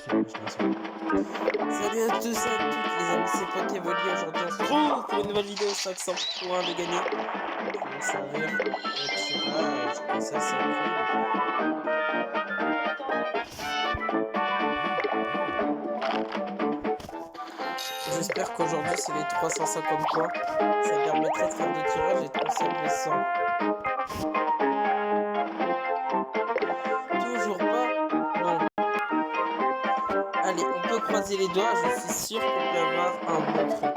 Salut à tous et à toutes les amis, c'est Pokéball. Aujourd'hui on se retrouve pour une nouvelle vidéo 500 points de gagner. Comment ça va, etc. Ça c'est cool. J'espère qu'aujourd'hui c'est les 350 points. Ça permettrait de faire deux tirages et de conserver 100. Toujours pas. Bon. Allez, on peut croiser les doigts, je suis sûr qu'on peut avoir un bon truc.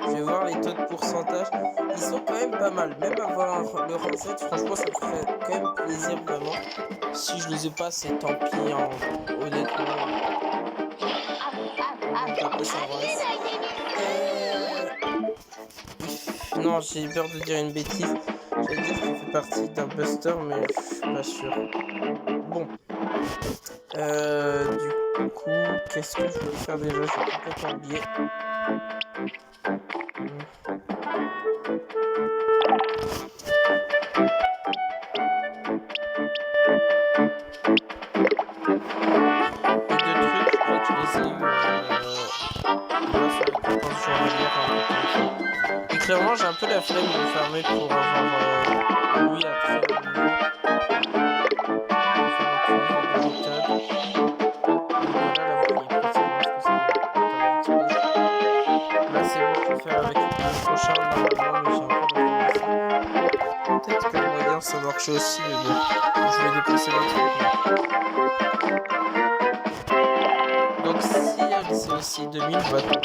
Je vais voir les taux de pourcentage. Ils sont quand même pas mal. Même avoir le reset, franchement, ça me ferait quand même plaisir vraiment. Si je les ai pas, c'est tant pis, hein. Honnêtement. Tant pis, ça reste. Non, j'ai peur de dire une bêtise. J'allais dire qu'il fait partie d'un buster, mais je suis pas sûr. Bon. Du coup, qu'est-ce que je veux faire déjà? J'ai complètement oublié. Et clairement, j'ai un peu la flemme de me fermer pour avoir lui à très haut niveau. Là, c'est bon, je vais faire avec le prochain normalement, mais j'ai un peu la flemme. Peut-être que le moyen ça marche aussi, mais bon, je vais déplacer le truc. Donc, si elle c'est aussi 2000, bah tant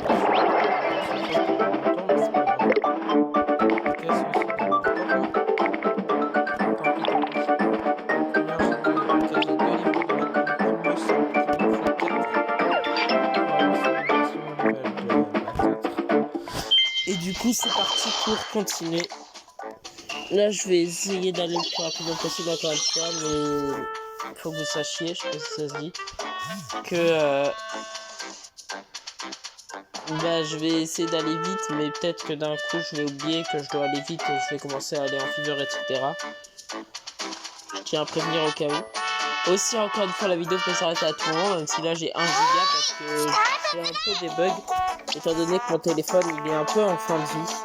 Et du coup, c'est parti pour continuer. Là, je vais essayer d'aller le plus rapidement possible encore une fois, mais il faut que vous sachiez, je sais pas si ça se dit, que je vais essayer d'aller vite, mais peut-être que d'un coup, je vais oublier que je dois aller vite et je vais commencer à aller en fever, etc. Je tiens à prévenir au cas où. Aussi, encore une fois, la vidéo peut s'arrêter à tout moment, même si là, j'ai 1 giga parce que j'ai un peu des bugs, étant donné que mon téléphone, il est un peu en fin de vie.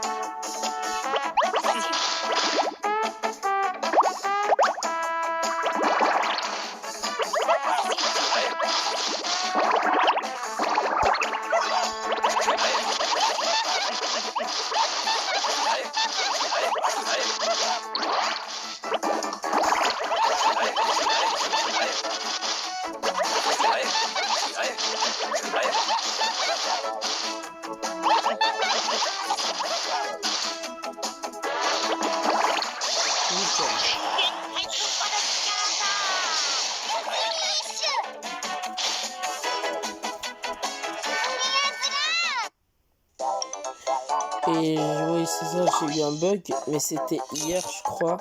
Et oui, c'est ça, j'ai eu un bug, mais c'était hier, je crois,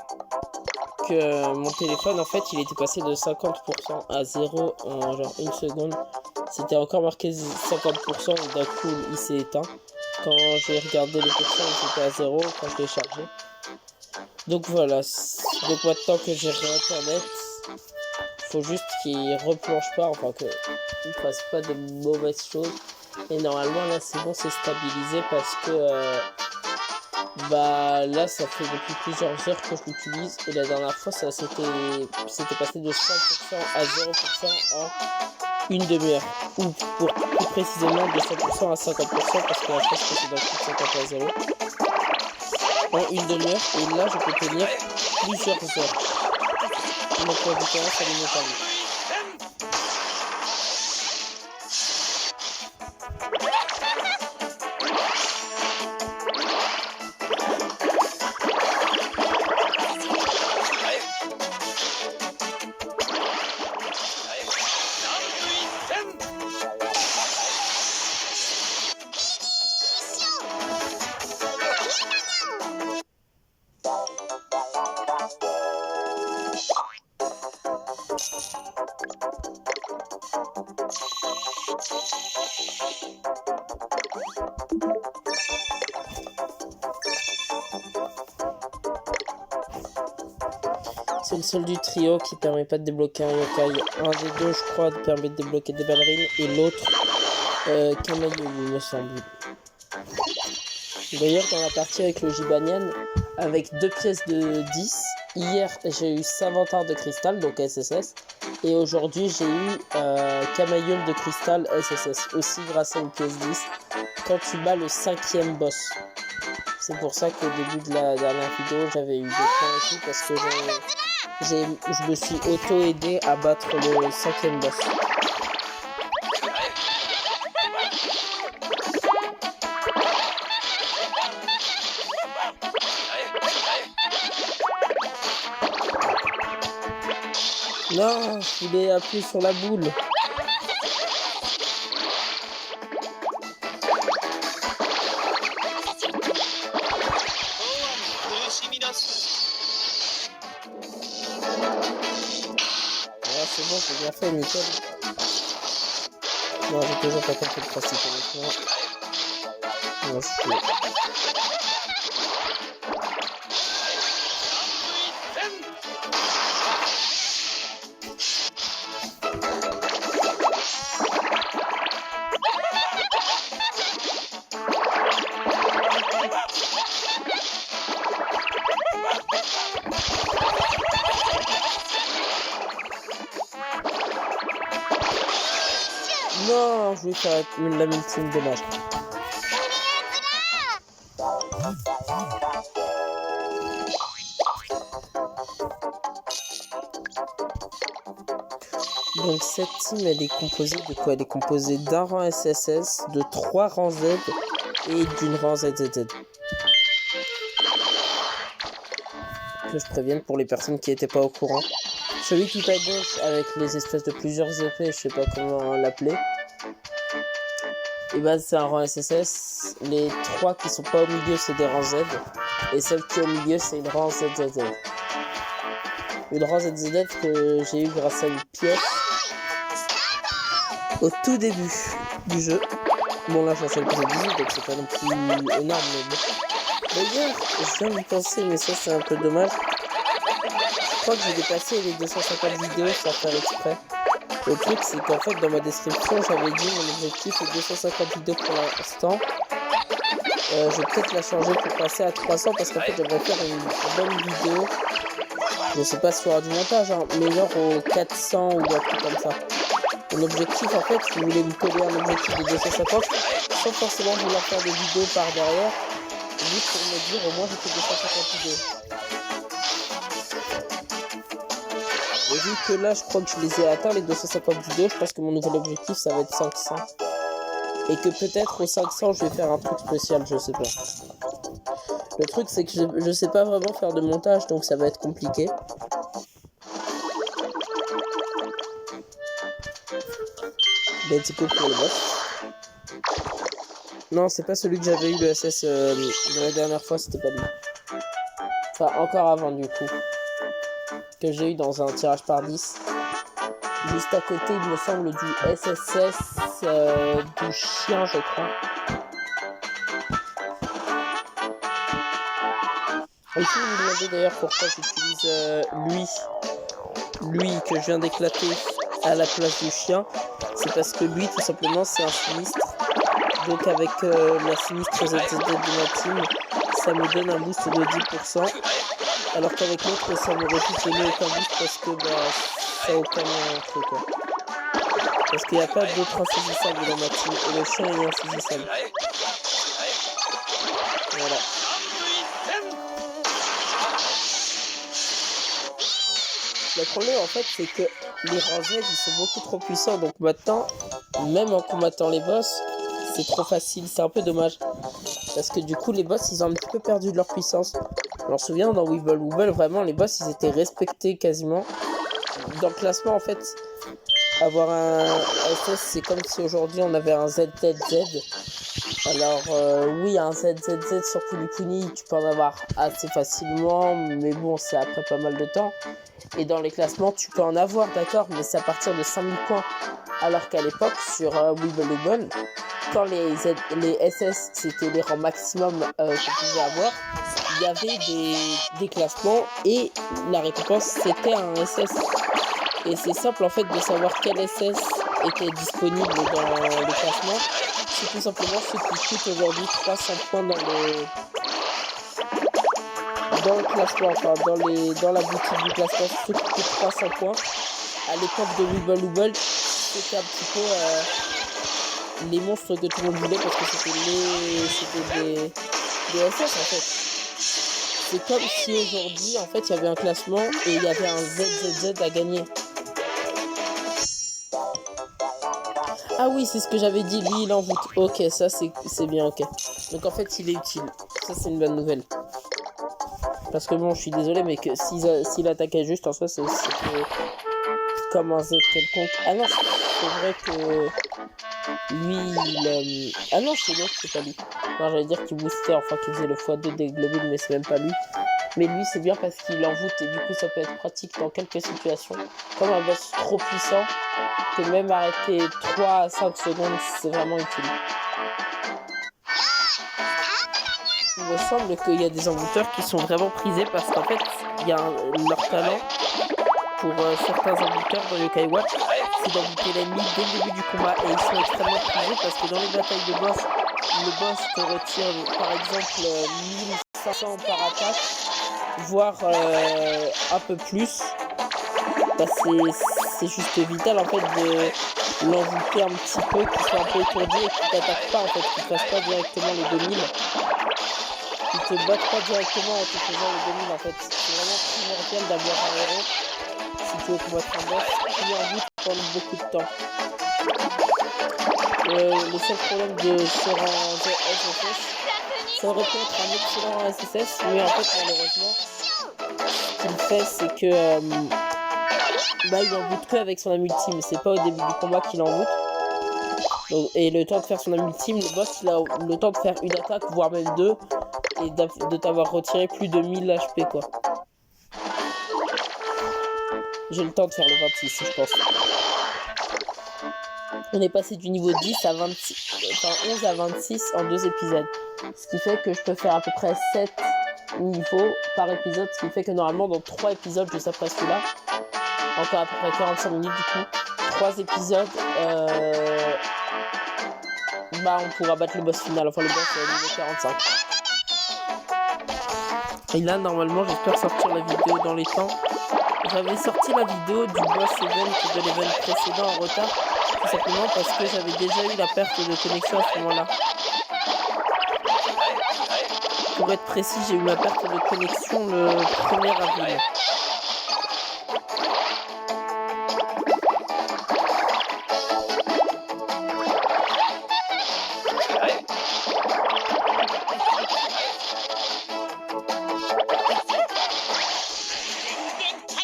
que mon téléphone, en fait, il était passé de 50% à 0 en genre 1 seconde. C'était encore marqué 50% et d'un coup, il s'est éteint. Quand j'ai regardé les pourcents, il était à 0 quand je l'ai chargé. Donc voilà, donc maintenant que j'ai Internet, faut juste qu'il replonge pas, enfin qu'il ne fasse pas de mauvaises choses. Et normalement là c'est bon, c'est stabilisé parce que là ça fait depuis plusieurs heures que je l'utilise et la dernière fois ça c'était passé de 100% à 0% en une demi-heure, ou pour plus précisément de 100% à 50% parce que la fois c'était d'un coup de 50 à 0 en une demi-heure, et là je peux tenir plusieurs heures. Donc la différence elle est notable. C'est le seule du trio qui permet pas de débloquer un yokai. Un des deux, je crois, permet de débloquer des ballerines et l'autre, Kamayu, il me semble. D'ailleurs, dans la partie avec le Gibanian, avec 2 pièces de 10, hier j'ai eu Savantar de cristal, donc SSS, et aujourd'hui j'ai eu Kamayul de cristal SSS, aussi grâce à une pièce 10, quand tu bats le 5e boss. C'est pour ça qu'au début de la dernière vidéo, j'avais eu des points et tout, parce que je me suis auto-aidé à battre le 5e boss. Non, je voulais appuyer sur la boule. C'est bon, c'est bien fait, nickel. Non, j'ai toujours pas compris le principe, honnêtement. Non, je suis... Non, je vais faire la multime, dommage. Donc cette team, elle est composée de quoi? Elle est composée d'un rang SSS, de 3 rangs Z et d'une rang ZZZ. Que je prévienne pour les personnes qui n'étaient pas au courant. Celui tout à gauche avec les espèces de plusieurs épées, je sais pas comment l'appeler. Et bah c'est un rang SSS. Les 3 qui sont pas au milieu c'est des rangs Z. Et celle qui est au milieu c'est une rang ZZZ. Une rang ZZZ que j'ai eu grâce à une pièce au tout début du jeu. Bon là j'en sais le plus 18 donc c'est pas non plus énorme mais bon. D'ailleurs je viens d'y penser mais ça c'est un peu dommage. Je crois que j'ai dépassé les 250 vidéos sans faire exprès. Le truc c'est qu'en fait dans ma description j'avais dit mon objectif est 250 vidéos pour l'instant. Je vais peut-être la changer pour passer à 300 parce qu'en fait j'aimerais faire une bonne vidéo. Je sais pas si il y aura du montage, hein, mais genre aux 400 ou un truc comme ça. Mon objectif en fait, si vous voulez me coller un objectif de 250 sans forcément vouloir faire des vidéos par derrière, juste pour me dire au moins j'ai fait 250 vidéos. Et vu que là je crois que je les ai atteints les 250 vidéos, je pense que mon nouvel objectif ça va être 500. Et que peut-être aux 500 je vais faire un truc spécial, je sais pas. Le truc c'est que je sais pas vraiment faire de montage donc ça va être compliqué. Let's go pour le boss. Non c'est pas celui que j'avais eu le SS de la dernière fois, c'était pas lui. Enfin encore avant du coup. Que j'ai eu dans un tirage par 10. Juste à côté il me semble du SSS du chien je crois. Et si vous me demandez d'ailleurs pourquoi j'utilise lui que je viens d'éclater à la place du chien, c'est parce que lui tout simplement c'est un sinistre. Donc avec la sinistre ZZZ de ma team, ça me donne un boost de 10%. Alors qu'avec l'autre ça m'aurait plus donné aucun boost parce que bah, ça n'a aucun truc quoi. Parce qu'il n'y a pas d'autre insaisissable dans ma team et le chien est insaisissable. Voilà. Le problème en fait c'est que les rangs Z ils sont beaucoup trop puissants donc maintenant même en combattant les boss c'est trop facile, c'est un peu dommage parce que du coup les boss ils ont un petit peu perdu de leur puissance. Je m'en souviens dans Weeble Wobble vraiment les boss ils étaient respectés quasiment. Dans le classement en fait avoir un SS c'est comme si aujourd'hui on avait un ZZZ. Alors oui un ZZZ sur Puni tu peux en avoir assez facilement mais bon c'est après pas mal de temps. Et dans les classements tu peux en avoir d'accord mais c'est à partir de 5000 points. Alors qu'à l'époque sur Weeble Wobble quand les SS c'était les rangs maximum qu'on pouvait avoir, il y avait des classements et la récompense c'était un SS. Et c'est simple en fait de savoir quel SS était disponible dans le classement. C'est tout simplement ce qui coûte aujourd'hui 300 points dans le classement, enfin dans la boutique du classement, ce qui coûte 300 points. À l'époque de Wubble, c'était un petit peu les monstres que tout le monde voulait parce que c'était des SS en fait. C'est comme si aujourd'hui en fait il y avait un classement et il y avait un ZZZ à gagner. Ah oui, c'est ce que j'avais dit, lui il envoûte. Ok, ça c'est bien, ok. Donc en fait il est utile. Ça c'est une bonne nouvelle. Parce que bon, je suis désolé, mais que s'il attaquait juste en soi, c'est comme un Z quelconque. Ah non, c'est vrai que lui, ah non, c'est l'autre, c'est pas lui. Non, j'allais dire qu'il boostait, enfin qu'il faisait le x2 des globules, mais c'est même pas lui. Mais lui, c'est bien parce qu'il envoûte et du coup, ça peut être pratique dans quelques situations. Comme un boss trop puissant, que même arrêter 3 à 5 secondes, c'est vraiment utile. Il me semble qu'il y a des envoûteurs qui sont vraiment prisés parce qu'en fait, il y a leur talent pour certains envoûteurs dans le Yokai Watch, c'est d'envoûter l'ennemi dès le début du combat et ils sont extrêmement prisés parce que dans les batailles de boss, le boss te retire par exemple 1500 par attaque, voire un peu plus. Bah, c'est juste vital en fait de l'envoûter un petit peu, qu'il soit un peu étourdi et qu'il t'attaque pas en fait, qu'il fasse pas directement les 2000. Ils te battent pas directement en te faisant les 2000 en fait. C'est vraiment primordial d'avoir un héros si tu veux combattre un boss qui envoûte pendant beaucoup de temps. Le seul problème de ce rang SSS, ça aurait pu être un excellent SSS, mais en fait malheureusement, ce qu'il fait c'est que il envoûte que avec son âme ultime, c'est pas au début du combat qu'il envoûte. Donc, et le temps de faire son âme ultime, le boss il a le temps de faire une attaque, voire même deux, et de t'avoir retiré plus de 1000 HP quoi. J'ai le temps de faire le 26 je pense. On est passé du niveau 10 à 26, enfin 11 à 26 en 2 épisodes. Ce qui fait que je peux faire à peu près 7 niveaux par épisode, ce qui fait que normalement dans 3 épisodes juste après celui-là, encore à peu près 45 minutes du coup, 3 épisodes, on pourra battre le boss final, enfin le boss niveau 45. Et là normalement j'espère sortir la vidéo dans les temps. J'avais sorti la vidéo du boss event de l'event précédent en retard, tout simplement parce que j'avais déjà eu la perte de connexion à ce moment-là. Pour être précis, j'ai eu ma perte de connexion le 1er avril.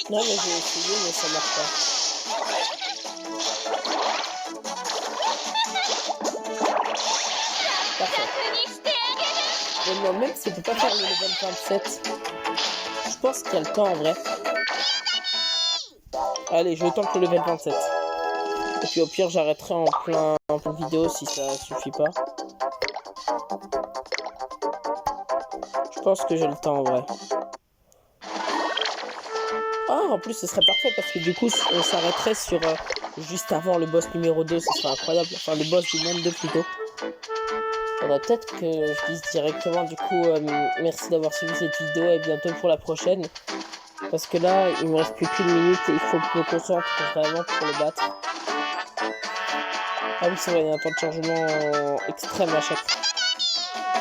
Non mais j'ai essayé mais ça marche pas. Parfait. Mais non, même si tu peux pas faire le level 27, je pense qu'il y a le temps en vrai. Allez, je tente le level 27. Et puis au pire j'arrêterai en plein vidéo si ça suffit pas. Je pense que j'ai le temps en vrai. Ah, en plus ce serait parfait parce que du coup on s'arrêterait sur juste avant le boss numéro 2, ce serait incroyable. Enfin le boss du monde 2 plutôt. Faudrait peut-être que je dise directement du coup merci d'avoir suivi cette vidéo et bientôt pour la prochaine. Parce que là il me reste plus qu'une minute et il faut que je me concentre vraiment pour le battre. Ah oui c'est vrai, il y a un temps de chargement extrême à chaque fois.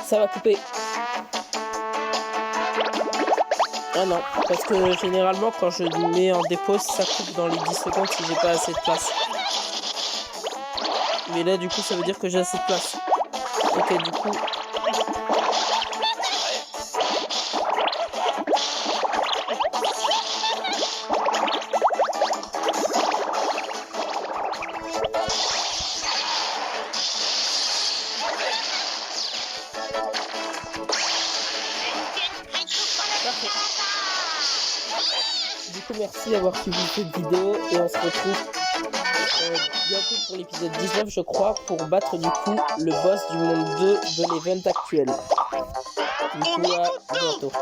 Ça va couper. Ah non, parce que généralement quand je mets en dépose, ça coupe dans les 10 secondes si j'ai pas assez de place. Mais là du coup ça veut dire que j'ai assez de place. Ok du coup... Du coup, merci d'avoir suivi cette vidéo et on se retrouve bientôt pour l'épisode 19, je crois, pour battre du coup le boss du monde 2 de l'event actuel. Du coup, à bientôt.